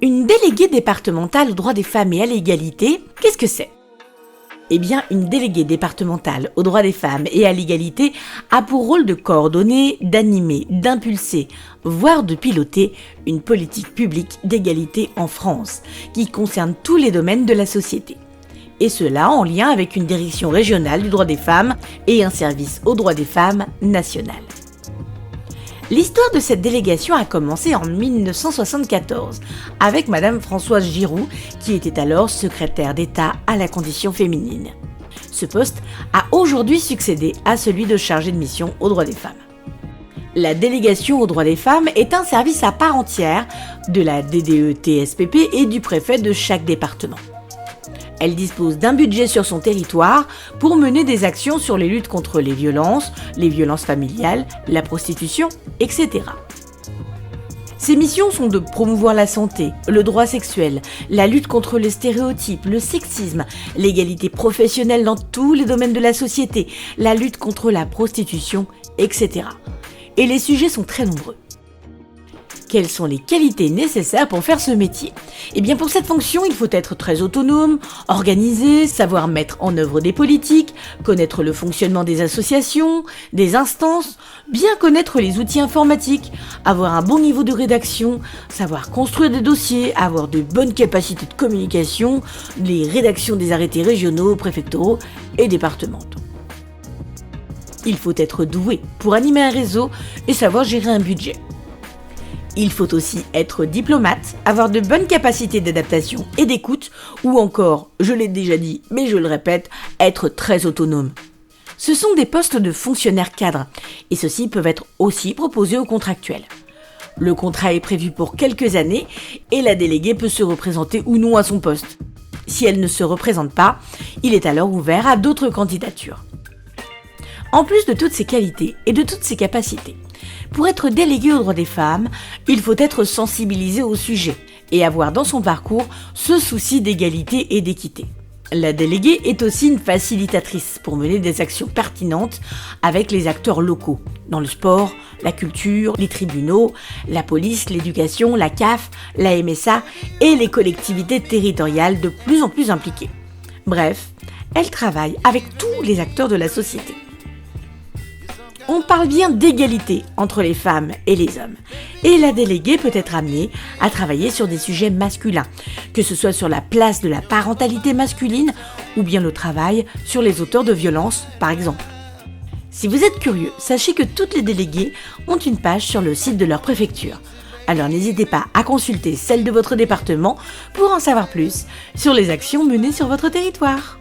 Une déléguée départementale aux droits des femmes et à l'égalité, qu'est-ce que c'est ? Eh bien, une déléguée départementale aux droits des femmes et à l'égalité a pour rôle de coordonner, d'animer, d'impulser, voire de piloter une politique publique d'égalité en France, qui concerne tous les domaines de la société. Et cela en lien avec une direction régionale du droit des femmes et un service aux droits des femmes national. L'histoire de cette délégation a commencé en 1974 avec Madame Françoise Giroud, qui était alors secrétaire d'État à la condition féminine. Ce poste a aujourd'hui succédé à celui de chargé de mission aux droits des femmes. La délégation aux droits des femmes est un service à part entière de la DDE-TSPP et du préfet de chaque département. Elle dispose d'un budget sur son territoire pour mener des actions sur les luttes contre les violences familiales, la prostitution, etc. Ses missions sont de promouvoir la santé, le droit sexuel, la lutte contre les stéréotypes, le sexisme, l'égalité professionnelle dans tous les domaines de la société, la lutte contre la prostitution, etc. Et les sujets sont très nombreux. Quelles sont les qualités nécessaires pour faire ce métier ? Eh bien, pour cette fonction, il faut être très autonome, organisé, savoir mettre en œuvre des politiques, connaître le fonctionnement des associations, des instances, bien connaître les outils informatiques, avoir un bon niveau de rédaction, savoir construire des dossiers, avoir de bonnes capacités de communication, les rédactions des arrêtés régionaux, préfectoraux et départementaux. Il faut être doué pour animer un réseau et savoir gérer un budget. Il faut aussi être diplomate, avoir de bonnes capacités d'adaptation et d'écoute, ou encore, je l'ai déjà dit, mais je le répète, être très autonome. Ce sont des postes de fonctionnaires cadres, et ceux-ci peuvent être aussi proposés aux contractuels. Le contrat est prévu pour quelques années, et la déléguée peut se représenter ou non à son poste. Si elle ne se représente pas, il est alors ouvert à d'autres candidatures. En plus de toutes ces qualités et de toutes ces capacités, pour être délégué aux droits des femmes, il faut être sensibilisé au sujet et avoir dans son parcours ce souci d'égalité et d'équité. La déléguée est aussi une facilitatrice pour mener des actions pertinentes avec les acteurs locaux, dans le sport, la culture, les tribunaux, la police, l'éducation, la CAF, la MSA et les collectivités territoriales de plus en plus impliquées. Bref, elle travaille avec tous les acteurs de la société. On parle bien d'égalité entre les femmes et les hommes. Et la déléguée peut être amenée à travailler sur des sujets masculins, que ce soit sur la place de la parentalité masculine ou bien le travail sur les auteurs de violences, par exemple. Si vous êtes curieux, sachez que toutes les déléguées ont une page sur le site de leur préfecture. Alors n'hésitez pas à consulter celle de votre département pour en savoir plus sur les actions menées sur votre territoire.